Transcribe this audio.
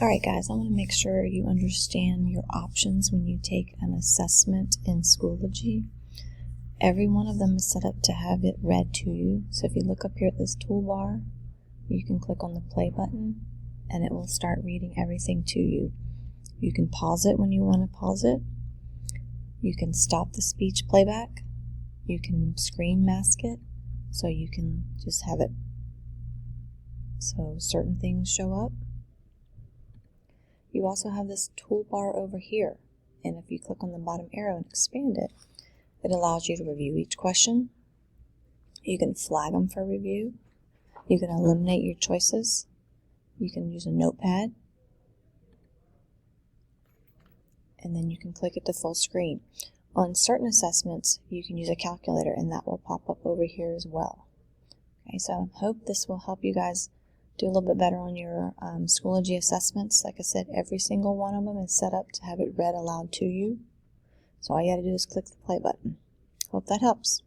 Alright guys, I want to make sure you understand your options when you take an assessment in Schoology. Every one of them is set up to have it read to you. So if you look up here at this toolbar, you can click on the play button and it will start reading everything to you. You can pause it when you want to pause it. You can stop the speech playback. You can screen mask it, so you can just have it so certain things show up. You also have this toolbar over here, and if you click on the bottom arrow and expand it, it allows you to review each question. You can flag them for review. You can eliminate your choices. You can use a notepad. And then you can click it to full screen. On certain assessments, you can use a calculator, and that will pop up over here as well. Okay, so I hope this will help you guys do a little bit better on your Schoology assessments. Like I said, every single one of them is set up to have it read aloud to you. So all you got to do is click the play button. Hope that helps.